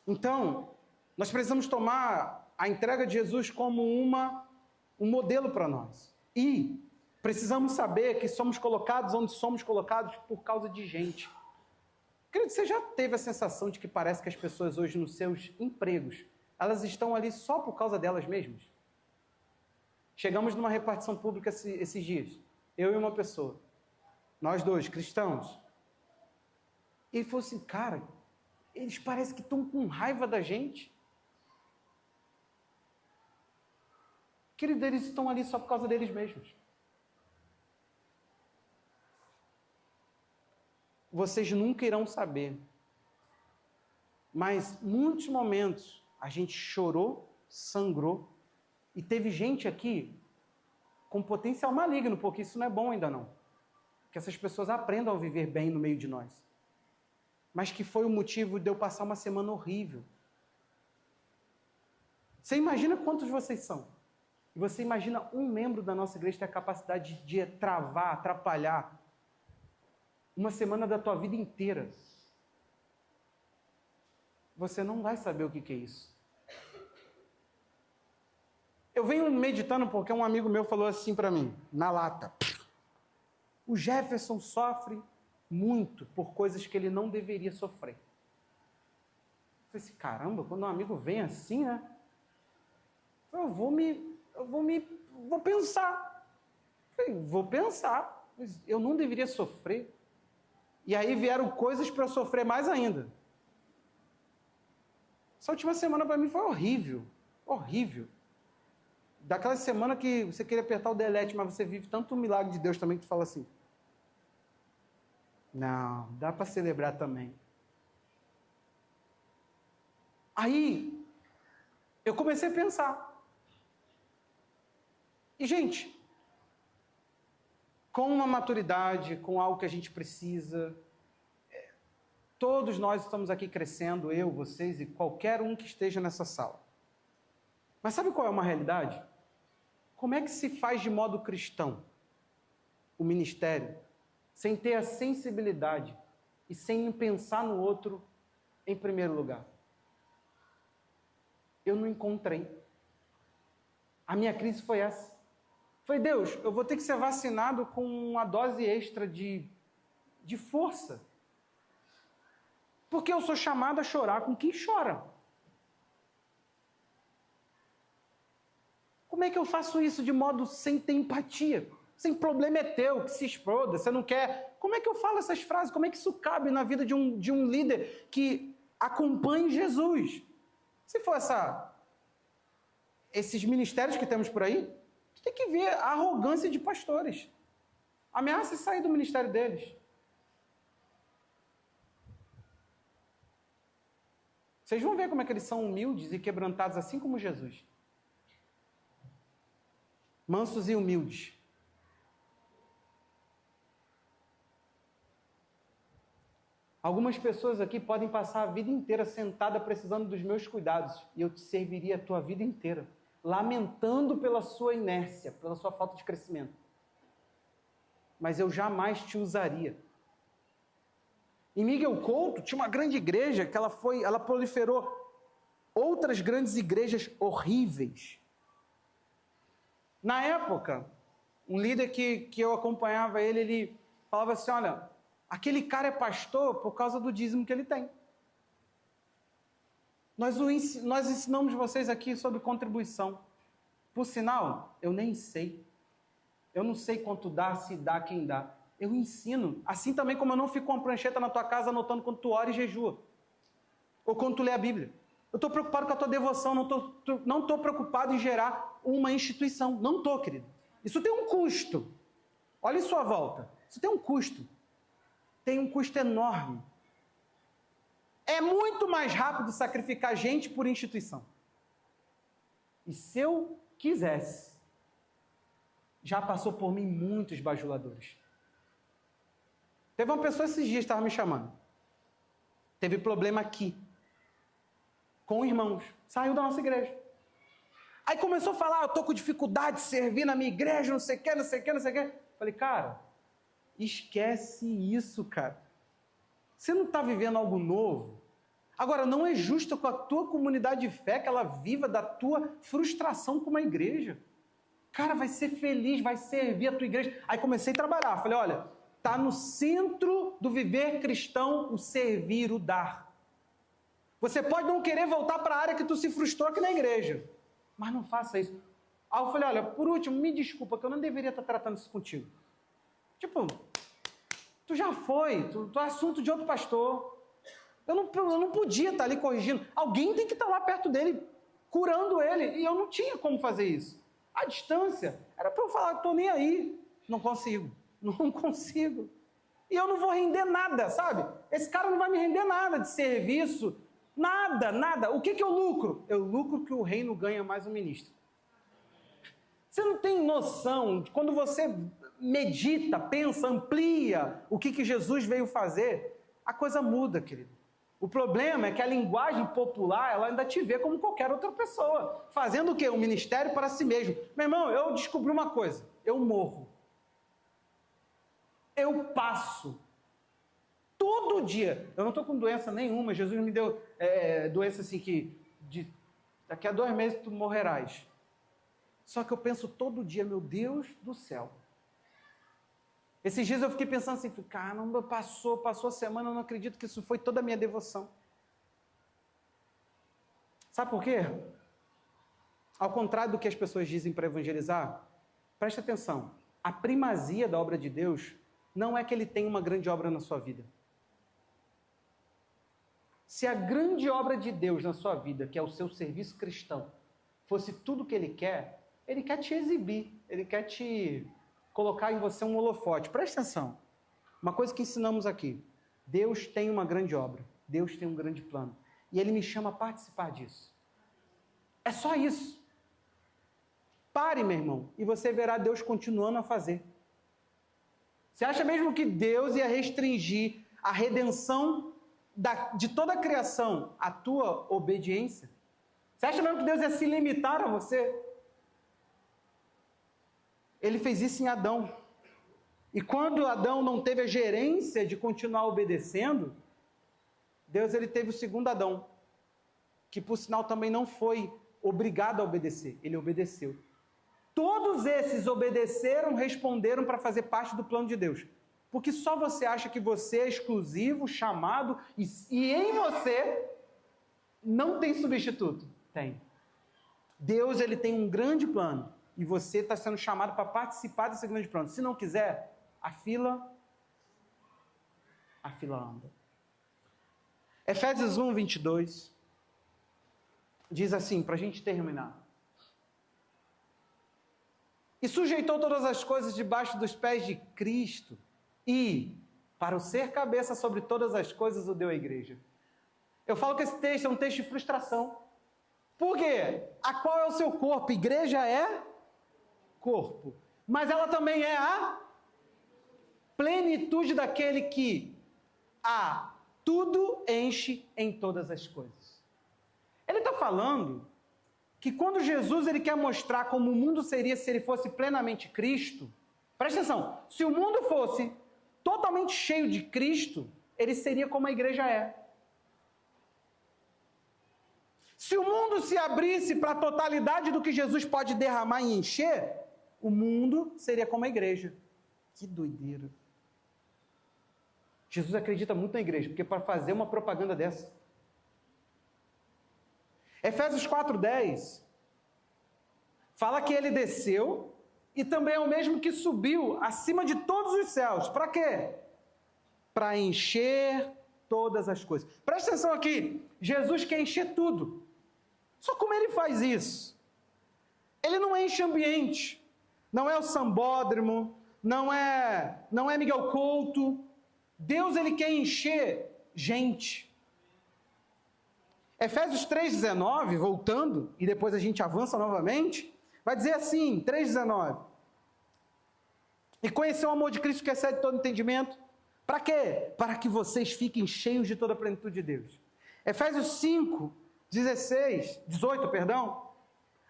Então, nós precisamos tomar a entrega de Jesus como um modelo para nós. E precisamos saber que somos colocados onde somos colocados por causa de gente. Querido, você já teve a sensação de que parece que as pessoas hoje nos seus empregos, elas estão ali só por causa delas mesmas? Chegamos numa repartição pública esses dias, eu e uma pessoa, nós dois, cristãos. Ele falou assim, cara, eles parecem que estão com raiva da gente. Querido, eles estão ali só por causa deles mesmos. Vocês nunca irão saber. Mas muitos momentos a gente chorou, sangrou, e teve gente aqui com potencial maligno, porque isso não é bom ainda não. Que essas pessoas aprendam a viver bem no meio de nós. Mas que foi o motivo de eu passar uma semana horrível. Você imagina quantos vocês são? E você imagina um membro da nossa igreja ter a capacidade de travar, atrapalhar uma semana da tua vida inteira. Você não vai saber o que é isso. Eu venho meditando porque um amigo meu falou assim para mim, na lata. O Jefferson sofre muito por coisas que ele não deveria sofrer. Eu falei assim, caramba, quando um amigo vem assim, né? Eu vou pensar. Eu falei, vou pensar, mas eu não deveria sofrer. E aí vieram coisas para eu sofrer mais ainda. Essa última semana para mim foi horrível, horrível. daquela semana que você queria apertar o delete, mas você vive tanto o milagre de Deus também que tu fala assim, não, dá para celebrar também. Aí, eu comecei a pensar. E, gente, com uma maturidade, com algo que a gente precisa, todos nós estamos aqui crescendo, eu, vocês e qualquer um que esteja nessa sala. Mas sabe qual é uma realidade? Como é que se faz de modo cristão o ministério, sem ter a sensibilidade e sem pensar no outro em primeiro lugar? Eu não encontrei. A minha crise foi essa. Foi, Deus, eu vou ter que ser vacinado com uma dose extra de força. Porque eu sou chamado a chorar com quem chora. Como é que eu faço isso de modo sem ter empatia? Sem problema é teu, que se exploda, você não quer. Como é que eu falo essas frases? Como é que isso cabe na vida de um líder que acompanhe Jesus? Se for esses ministérios que temos por aí, tu tem que ver a arrogância de pastores. Ameaça sair do ministério deles. Vocês vão ver como é que eles são humildes e quebrantados, assim como Jesus. Mansos e humildes. Algumas pessoas aqui podem passar a vida inteira sentada precisando dos meus cuidados e eu te serviria a tua vida inteira, lamentando pela sua inércia, pela sua falta de crescimento. Mas eu jamais te usaria. Em Miguel Couto tinha uma grande igreja que ela proliferou outras grandes igrejas horríveis. Na época, um líder que eu acompanhava ele falava assim, olha, aquele cara é pastor por causa do dízimo que ele tem. Nós ensinamos vocês aqui sobre contribuição. Por sinal, eu nem sei. Eu não sei quanto dá, se dá, quem dá. Eu ensino. Assim também como eu não fico com uma prancheta na tua casa anotando quando tu ora e jejua. Ou quando tu lê a Bíblia. Eu estou preocupado com a tua devoção, não estou preocupado em gerar uma instituição. Não estou, querido. Isso tem um custo. Olha em sua volta. Isso tem um custo. Tem um custo enorme. É muito mais rápido sacrificar gente por instituição. E se eu quisesse, já passou por mim muitos bajuladores. Teve uma pessoa esses dias que estava me chamando. Teve problema aqui. Com irmãos. Saiu da nossa igreja. Aí começou a falar, eu estou com dificuldade de servir na minha igreja, não sei o que, não sei o que, não sei o que. Falei, cara, esquece isso, cara. Você não está vivendo algo novo? Agora, não é justo com a tua comunidade de fé que ela viva da tua frustração com uma igreja. Cara, vai ser feliz, vai servir a tua igreja. Aí comecei a trabalhar. Falei, olha, está no centro do viver cristão o servir, o dar. Você pode não querer voltar para a área que tu se frustrou aqui na igreja, mas não faça isso. Aí eu falei, olha, por último, me desculpa, que eu não deveria estar tratando isso contigo. Tipo, tu já foi, tu é assunto de outro pastor. Eu não podia estar ali corrigindo. Alguém tem que estar lá perto dele, curando ele, e eu não tinha como fazer isso. A distância era para eu falar, estou nem aí. Não consigo. E eu não vou render nada, sabe? Esse cara não vai me render nada de serviço, nada. O que eu lucro? Eu lucro que o reino ganha mais um ministro. Você não tem noção de quando você medita, pensa, amplia o que Jesus veio fazer, a coisa muda, querido. O problema é que a linguagem popular, ela ainda te vê como qualquer outra pessoa. Fazendo o quê? Um ministério para si mesmo. Meu irmão, eu descobri uma coisa. Eu morro. Eu passo. Todo dia. Eu não estou com doença nenhuma. Jesus me deu doença assim que daqui a 2 meses tu morrerás. Só que eu penso todo dia, meu Deus do céu. Esses dias eu fiquei pensando assim, caramba, passou a semana, eu não acredito que isso foi toda a minha devoção. Sabe por quê? Ao contrário do que as pessoas dizem para evangelizar, preste atenção, a primazia da obra de Deus não é que ele tem uma grande obra na sua vida. Se a grande obra de Deus na sua vida, que é o seu serviço cristão, fosse tudo que ele quer, ele quer te exibir, ele quer te colocar em você um holofote. Presta atenção. Uma coisa que ensinamos aqui. Deus tem uma grande obra. Deus tem um grande plano. E Ele me chama a participar disso. É só isso. Pare, meu irmão, e você verá Deus continuando a fazer. Você acha mesmo que Deus ia restringir a redenção de toda a criação à tua obediência? Você acha mesmo que Deus ia se limitar a você? Ele fez isso em Adão. E quando Adão não teve a gerência de continuar obedecendo, Deus ele teve o segundo Adão, que por sinal também não foi obrigado a obedecer, ele obedeceu. Todos esses obedeceram, responderam para fazer parte do plano de Deus. Porque só você acha que você é exclusivo, chamado, e em você não tem substituto. Tem. Deus ele tem um grande plano, e você está sendo chamado para participar desse grande plano. Se não quiser, a fila anda. Efésios 1, 22, diz assim, para a gente terminar. E sujeitou todas as coisas debaixo dos pés de Cristo, e, para o ser cabeça sobre todas as coisas, o deu à igreja. Eu falo que esse texto é um texto de frustração. Por quê? A qual é o seu corpo? Igreja é corpo. Mas ela também é a plenitude daquele que a tudo enche em todas as coisas. Ele está falando que quando Jesus ele quer mostrar como o mundo seria se ele fosse plenamente Cristo, presta atenção, se o mundo fosse totalmente cheio de Cristo, ele seria como a igreja é. Se o mundo se abrisse para a totalidade do que Jesus pode derramar e encher, o mundo seria como a igreja. Que doideira. Jesus acredita muito na igreja, porque para fazer uma propaganda dessa. Efésios 4:10 fala que ele desceu e também é o mesmo que subiu acima de todos os céus. Para quê? Para encher todas as coisas. Presta atenção aqui, Jesus quer encher tudo. Só como ele faz isso? Ele não enche ambiente, não é o Sambódromo, não é Miguel Couto. Deus ele quer encher gente. Efésios 3,19, voltando, e depois a gente avança novamente, vai dizer assim, 3,19. E conhecer o amor de Cristo que excede todo entendimento. Para quê? Para que vocês fiquem cheios de toda a plenitude de Deus. Efésios 18,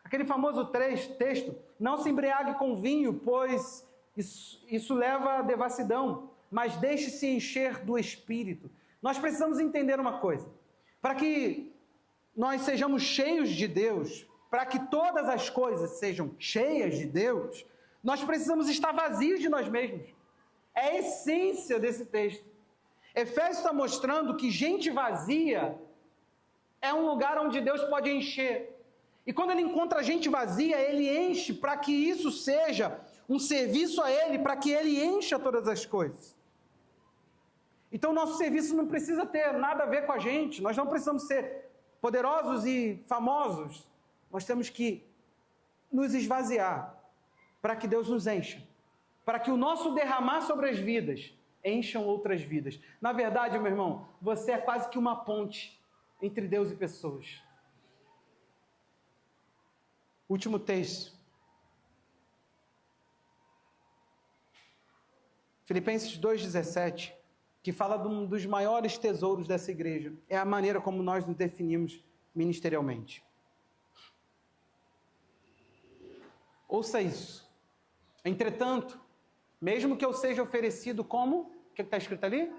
aquele famoso texto, não se embriague com vinho, pois isso leva à devassidão, mas deixe-se encher do Espírito. Nós precisamos entender uma coisa, para que nós sejamos cheios de Deus, para que todas as coisas sejam cheias de Deus, nós precisamos estar vazios de nós mesmos. É a essência desse texto. Efésios está mostrando que gente vazia é um lugar onde Deus pode encher. E quando ele encontra gente vazia, ele enche para que isso seja um serviço a ele, para que ele encha todas as coisas. Então, nosso serviço não precisa ter nada a ver com a gente. Nós não precisamos ser poderosos e famosos. Nós temos que nos esvaziar para que Deus nos encha. Para que o nosso derramar sobre as vidas encham outras vidas. Na verdade, meu irmão, você é quase que uma ponte entre Deus e pessoas. Último texto. Filipenses 2,17, que fala de um dos maiores tesouros dessa igreja. É a maneira como nós nos definimos ministerialmente. Ouça isso. Entretanto, mesmo que eu seja oferecido como, o que está escrito ali?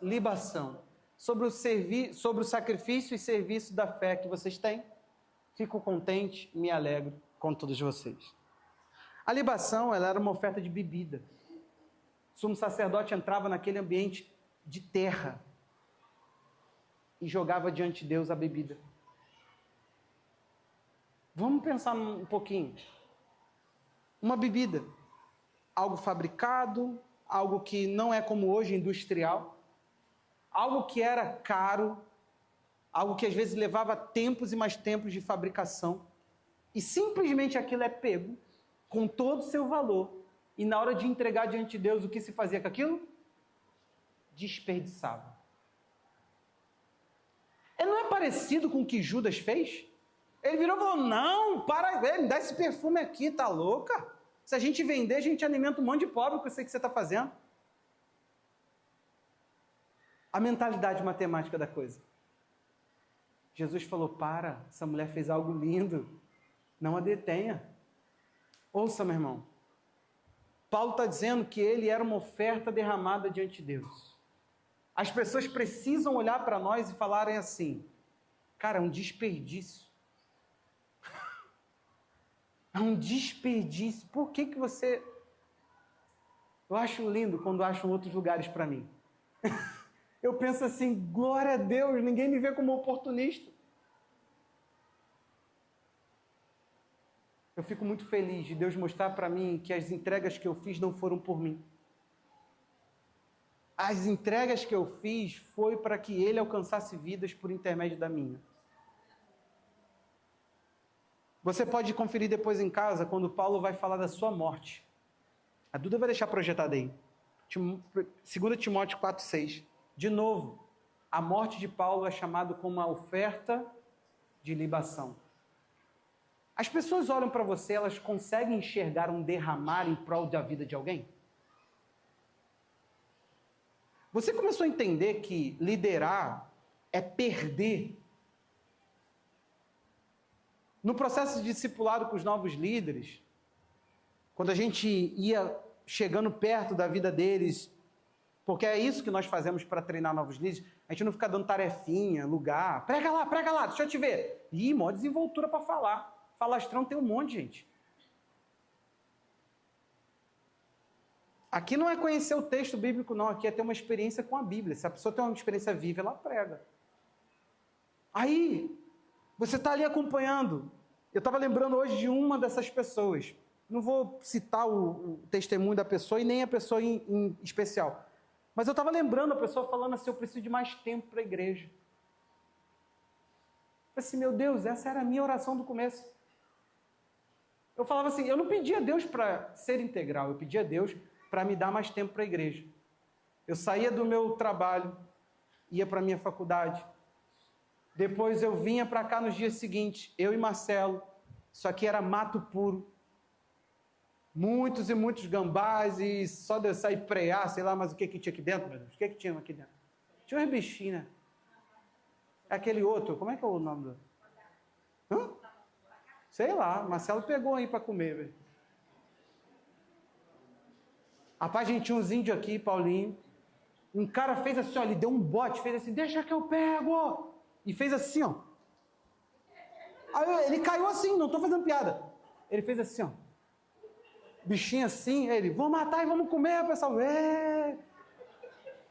Libação. Sobre o sacrifício e serviço da fé que vocês têm, fico contente e me alegro com todos vocês. A libação, ela era uma oferta de bebida. O sumo sacerdote entrava naquele ambiente de terra e jogava diante de Deus a bebida. Vamos pensar um pouquinho. Uma bebida, algo fabricado, algo que não é como hoje, industrial, algo que era caro, algo que às vezes levava tempos e mais tempos de fabricação. e simplesmente aquilo é pego com todo o seu valor, e na hora de entregar diante de Deus, o que se fazia com aquilo? Desperdiçava. Ele não é parecido com o que Judas fez? Ele virou e falou, não, para, me dá esse perfume aqui, tá louca? Se a gente vender, a gente alimenta um monte de pobre com isso que você está fazendo. A mentalidade matemática da coisa. Jesus falou, para, essa mulher fez algo lindo, não a detenha. Ouça, meu irmão, Paulo está dizendo que ele era uma oferta derramada diante de Deus. As pessoas precisam olhar para nós e falarem assim, cara, é um desperdício. É um desperdício. Por que você... Eu acho lindo quando acham outros lugares para mim. Eu penso assim, glória a Deus, ninguém me vê como oportunista. Eu fico muito feliz de Deus mostrar para mim que as entregas que eu fiz não foram por mim. As entregas que eu fiz foi para que Ele alcançasse vidas por intermédio da minha. Você pode conferir depois em casa, quando Paulo vai falar da sua morte. A Duda vai deixar projetado aí. 2 Timóteo 4,6. De novo, a morte de Paulo é chamada como uma oferta de libação. As pessoas olham para você, elas conseguem enxergar um derramar em prol da vida de alguém? Você começou a entender que liderar é perder? No processo de discipulado com os novos líderes, quando a gente ia chegando perto da vida deles, porque é isso que nós fazemos para treinar novos líderes, a gente não fica dando tarefinha, lugar, prega lá, deixa eu te ver. Ih, maior desenvoltura para falar. Falastrão tem um monte, gente. Aqui não é conhecer o texto bíblico, não. Aqui é ter uma experiência com a Bíblia. Se a pessoa tem uma experiência viva, ela prega. Aí, você está ali acompanhando. Eu estava lembrando hoje de uma dessas pessoas. Não vou citar o testemunho da pessoa e nem a pessoa em especial. Mas eu estava lembrando a pessoa falando assim, eu preciso de mais tempo para a igreja. Eu falei assim, meu Deus, essa era a minha oração do começo. Eu falava assim, eu não pedia a Deus para ser integral, eu pedia a Deus para me dar mais tempo para a igreja. Eu saía do meu trabalho, ia para a minha faculdade. Depois eu vinha para cá nos dias seguintes, eu e Marcelo. Isso aqui era mato puro. Muitos e muitos gambás e só de eu sair prear, sei lá, mas o que tinha aqui dentro, meu Deus? O que tinha aqui dentro? Tinha uns bichinhos, né? Aquele outro, como é que é o nome do... Hã? Sei lá, Marcelo pegou aí para comer, velho. Rapaz, a gente tinha uns índios aqui, Paulinho. Um cara fez assim, ó, ele deu um bote, fez assim, deixa que eu pego. E fez assim, ó. Aí ele caiu assim, não estou fazendo piada. Ele fez assim, ó. Bichinho assim, ele, vamos matar e vamos comer, pessoal.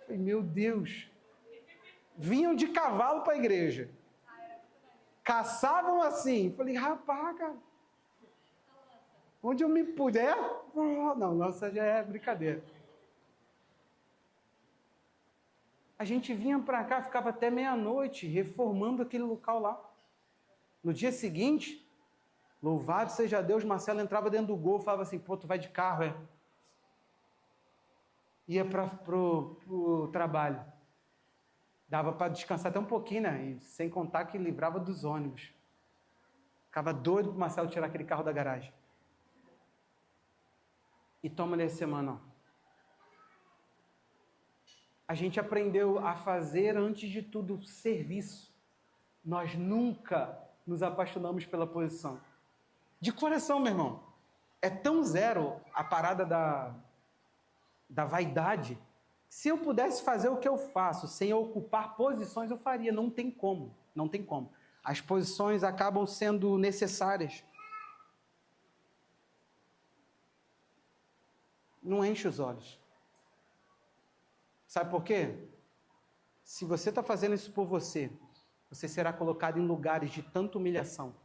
Meu Deus. Vinham de cavalo para a igreja. Caçavam assim. Falei, rapaz, cara. Onde eu me puder... Não, nossa, já é brincadeira. A gente vinha para cá, ficava até meia-noite, reformando aquele local lá. No dia seguinte, louvado seja Deus, Marcelo entrava dentro do gol, falava assim, pô, tu vai de carro, é? Ia pro trabalho. Dava para descansar até um pouquinho, né? E sem contar que livrava dos ônibus. Ficava doido pro Marcelo tirar aquele carro da garagem. E toma nessa semana, ó. A gente aprendeu a fazer, antes de tudo, serviço. Nós nunca nos apaixonamos pela posição. De coração, meu irmão. É tão zero a parada da vaidade. Se eu pudesse fazer o que eu faço sem ocupar posições, eu faria. Não tem como. Não tem como. As posições acabam sendo necessárias. Não enche os olhos. Sabe por quê? Se você está fazendo isso por você, você será colocado em lugares de tanta humilhação.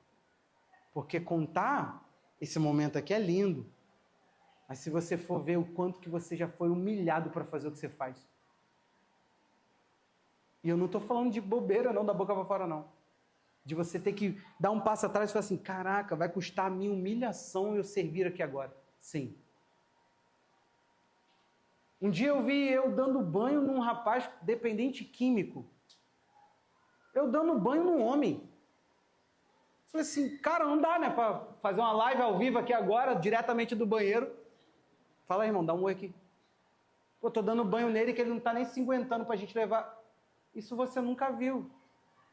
Porque contar esse momento aqui é lindo. Mas se você for ver o quanto que você já foi humilhado para fazer o que você faz. E eu não estou falando de bobeira não, da boca para fora não. De você ter que dar um passo atrás e falar assim, caraca, vai custar a minha humilhação eu servir aqui agora. Sim. Um dia eu vi eu dando banho num rapaz dependente químico. Eu dando banho num homem. Falei assim, cara, não dá, né, para fazer uma live ao vivo aqui agora, diretamente do banheiro. Fala aí, irmão, dá um oi aqui. Pô, tô dando banho nele que ele não tá nem se aguentando pra gente levar. Isso você nunca viu.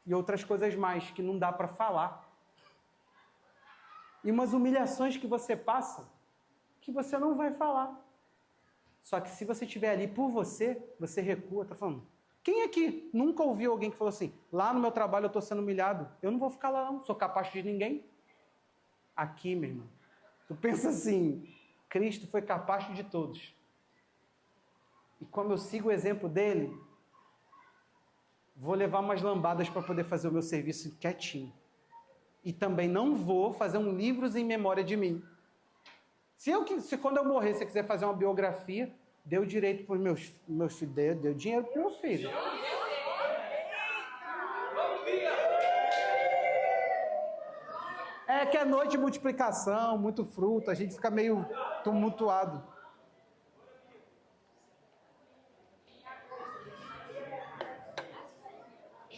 E outras coisas mais que não dá para falar. E umas humilhações que você passa que você não vai falar. Só que se você estiver ali por você, você recua, tá falando. Quem aqui nunca ouviu alguém que falou assim, lá no meu trabalho eu estou sendo humilhado, eu não vou ficar lá não, sou capaz de ninguém. Aqui, meu irmão, tu pensa assim, Cristo foi capaz de todos. E como eu sigo o exemplo dele, vou levar umas lambadas para poder fazer o meu serviço quietinho. E também não vou fazer um livros em memória de mim. Se quando eu morrer, você quiser fazer uma biografia, deu direito para os meus filhos, deu dinheiro para o meu filho. É que é noite de multiplicação, muito fruto, a gente fica meio tumultuado.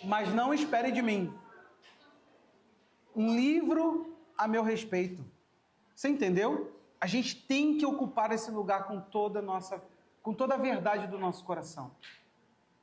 Mas não espere de mim um livro a meu respeito. Você entendeu? A gente tem que ocupar esse lugar com toda a verdade do nosso coração.